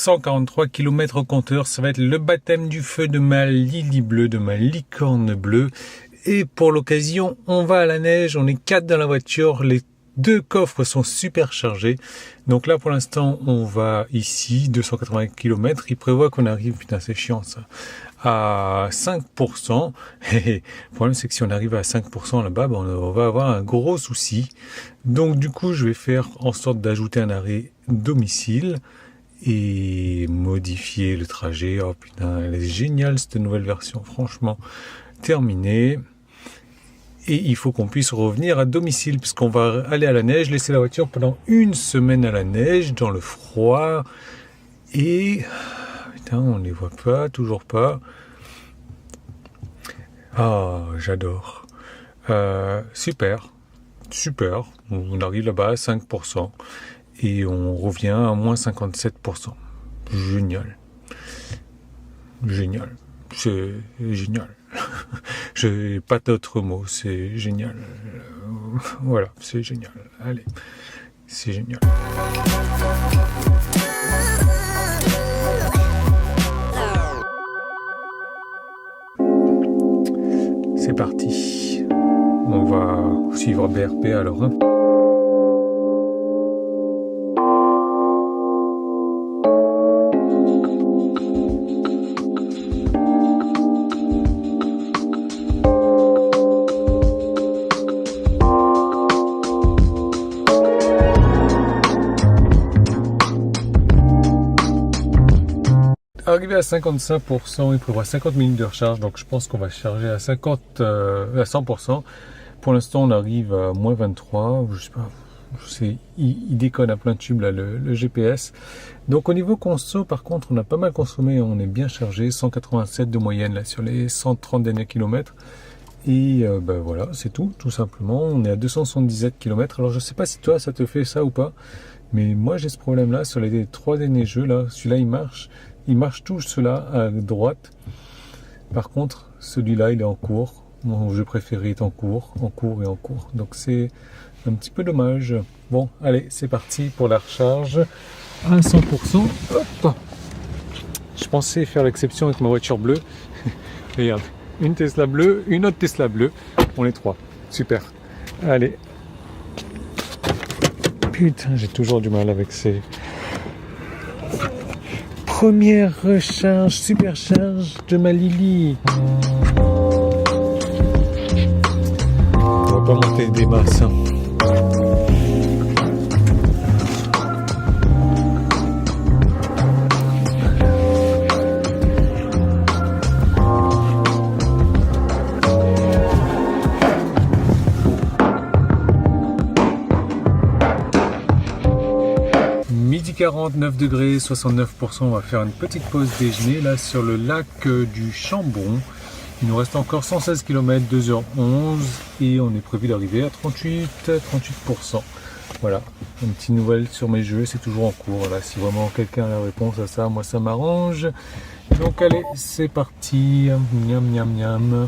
143 km au compteur, ça va être le baptême du feu de ma Lily bleue, de ma licorne bleue. Et pour l'occasion, on va à la neige, on est 4 dans la voiture, les 2 coffres sont super chargés. Donc là, pour l'instant, on va ici, 280 km. Il prévoit qu'on arrive, putain, c'est chiant ça, à 5%. Et le problème, c'est que si on arrive à 5% là-bas, on va avoir un gros souci. Donc du coup, je vais faire en sorte d'ajouter un arrêt domicile et modifier le trajet. Oh putain, elle est géniale cette nouvelle version, franchement. Terminé. Et il faut qu'on puisse revenir à domicile, puisqu'on va aller à la neige, laisser la voiture pendant 1 semaine à la neige, dans le froid. Et putain, on ne les voit pas, toujours pas. Ah, j'adore. Super. On arrive là-bas à 5%. Et on revient à moins 57%. Génial. C'est génial. Je n'ai pas d'autres mots, c'est génial. Voilà, c'est génial. Allez, c'est génial. C'est parti. On va suivre BRP alors. Arrivé à 55%, il prévoit 50 minutes de recharge, donc je pense qu'on va charger à 100%. Pour l'instant, on arrive à moins 23, je sais pas, il déconne à plein tube là, le GPS. Donc au niveau conso, par contre, on a pas mal consommé, on est bien chargé, 187 de moyenne là sur les 130 derniers kilomètres. Et voilà, c'est tout simplement. On est à 277 km. Alors je sais pas si toi ça te fait ça ou pas, mais moi j'ai ce problème là sur les 3 derniers jeux là. Celui-là il marche tout cela à droite. Par contre, celui-là, il est en cours. Mon jeu préféré est en cours. Donc c'est un petit peu dommage. Bon, allez, c'est parti pour la recharge à 100%. Hop. Je pensais faire l'exception avec ma voiture bleue. Regarde, une Tesla bleue, une autre Tesla bleue. On est 3. Super. Allez. Putain, j'ai toujours du mal avec ces... Première recharge, supercharge de ma Lily. On va pas monter des masses. Hein. Midi 49 degrés, 69%, on va faire une petite pause déjeuner là sur le lac du Chambon. Il nous reste encore 116 km, 2h11 et on est prévu d'arriver à 38%. Voilà, une petite nouvelle sur mes jeux, c'est toujours en cours. Là, si vraiment quelqu'un a la réponse à ça, moi ça m'arrange. Donc allez, c'est parti, miam miam miam.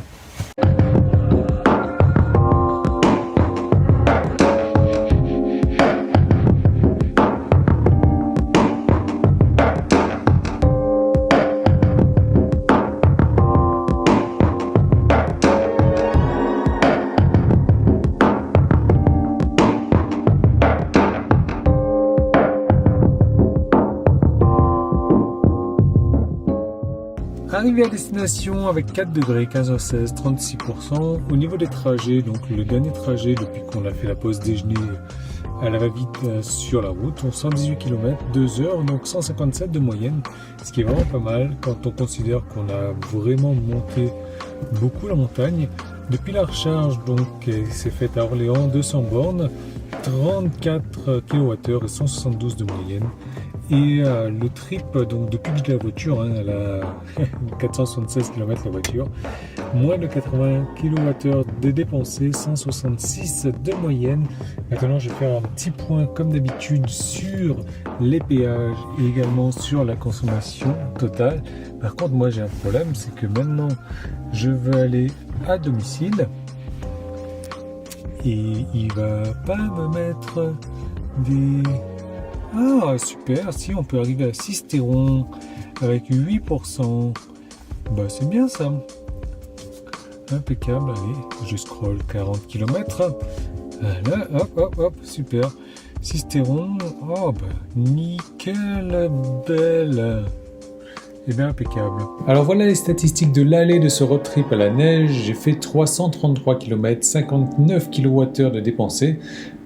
Arrivé à destination avec 4 degrés, 15h16, 36%. Au niveau des trajets, donc le dernier trajet depuis qu'on a fait la pause déjeuner à la va-vite sur la route, on 118 km, 2 heures, donc 157 de moyenne, ce qui est vraiment pas mal quand on considère qu'on a vraiment monté beaucoup la montagne. Depuis la recharge, donc, c'est fait à Orléans, 200 bornes, 34 kWh et 172 de moyenne. Et le trip, donc depuis que j'ai la voiture, hein, elle a 476 km la voiture, moins de 80 kWh de dépensés, 166 de moyenne. Maintenant je vais faire un petit point comme d'habitude sur les péages et également sur la consommation totale. Par contre moi j'ai un problème, c'est que maintenant je veux aller à domicile et il va pas me mettre des... Ah, super, si on peut arriver à Sisteron avec 8%. Bah, c'est bien ça. Impeccable, allez, je scroll 40 km. Là, hop, hop, hop, super. Sisteron, oh, bah, nickel, belle. Eh bien, impeccable. Alors voilà les statistiques de l'allée de ce road trip à la neige. J'ai fait 333 km, 59 kWh de dépensés.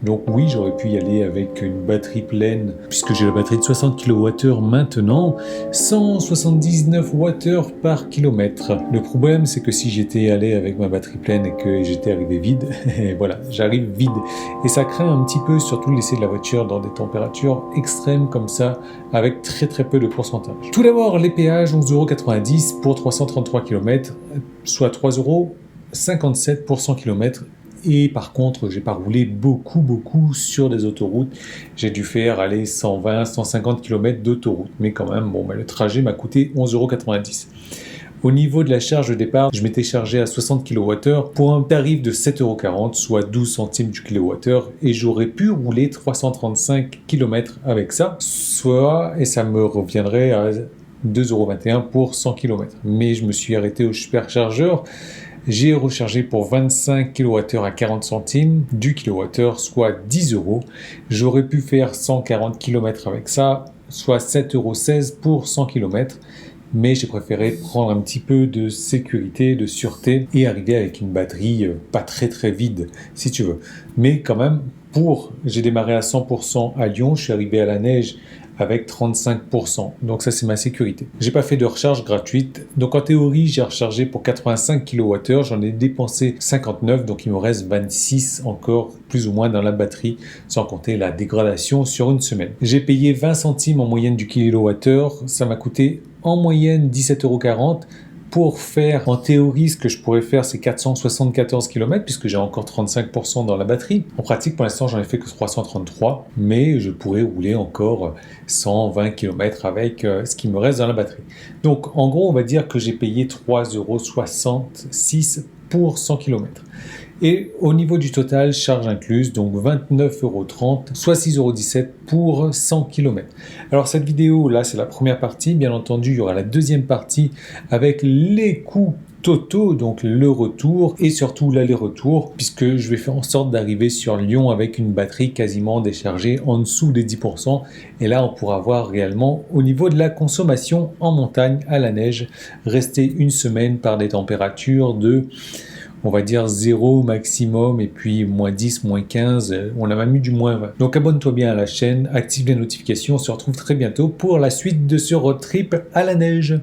Donc oui, j'aurais pu y aller avec une batterie pleine, puisque j'ai la batterie de 60 kWh maintenant, 179 Wh par kilomètre. Le problème, c'est que si j'étais allé avec ma batterie pleine et que j'étais arrivé vide, et voilà, j'arrive vide. Et ça craint un petit peu, surtout de laisser de la voiture dans des températures extrêmes comme ça, avec très très peu de pourcentage. Tout d'abord, les péages, 11,90 € pour 333 km, soit 3,57 € pour 100 km. Et par contre, j'ai pas roulé beaucoup sur des autoroutes. J'ai dû faire aller 120, 150 km d'autoroute. Mais quand même, bon, le trajet m'a coûté 11,90 €. Au niveau de la charge de départ, je m'étais chargé à 60 kWh pour un tarif de 7,40 €, soit 12 centimes du kWh, et j'aurais pu rouler 335 km avec ça, et ça me reviendrait à 2,21 € pour 100 km. Mais je me suis arrêté au superchargeur. J'ai rechargé pour 25 kWh à 40 centimes du kWh, soit 10 €. J'aurais pu faire 140 km avec ça, soit 7,16 € pour 100 km. Mais j'ai préféré prendre un petit peu de sécurité, de sûreté et arriver avec une batterie pas très vide, si tu veux. Mais quand même, j'ai démarré à 100% à Lyon, je suis arrivé à la neige avec 35%. Donc ça, c'est ma sécurité. J'ai pas fait de recharge gratuite. Donc en théorie, j'ai rechargé pour 85 kWh. J'en ai dépensé 59. Donc il me reste 26 encore, plus ou moins, dans la batterie, sans compter la dégradation sur une semaine. J'ai payé 20 centimes en moyenne du kilowattheure. Ça m'a coûté en moyenne 17,40 € pour faire, en théorie, ce que je pourrais faire, c'est 474 km, puisque j'ai encore 35% dans la batterie. En pratique, pour l'instant, j'en ai fait que 333, mais je pourrais rouler encore 120 km avec ce qui me reste dans la batterie. Donc, en gros, on va dire que j'ai payé 3,66 € pour 100 km. Et au niveau du total, charge incluse, donc 29,30 €, soit 6,17 € pour 100 km. Alors cette vidéo, là, c'est la première partie. Bien entendu, il y aura la deuxième partie avec les coûts totaux, donc le retour et surtout l'aller-retour, puisque je vais faire en sorte d'arriver sur Lyon avec une batterie quasiment déchargée en dessous des 10%. Et là, on pourra voir réellement au niveau de la consommation en montagne à la neige, rester une semaine par des températures de, on va dire 0 maximum, et puis moins 10, moins 15, on a même eu du moins 20. Donc abonne-toi bien à la chaîne, active les notifications, on se retrouve très bientôt pour la suite de ce road trip à la neige.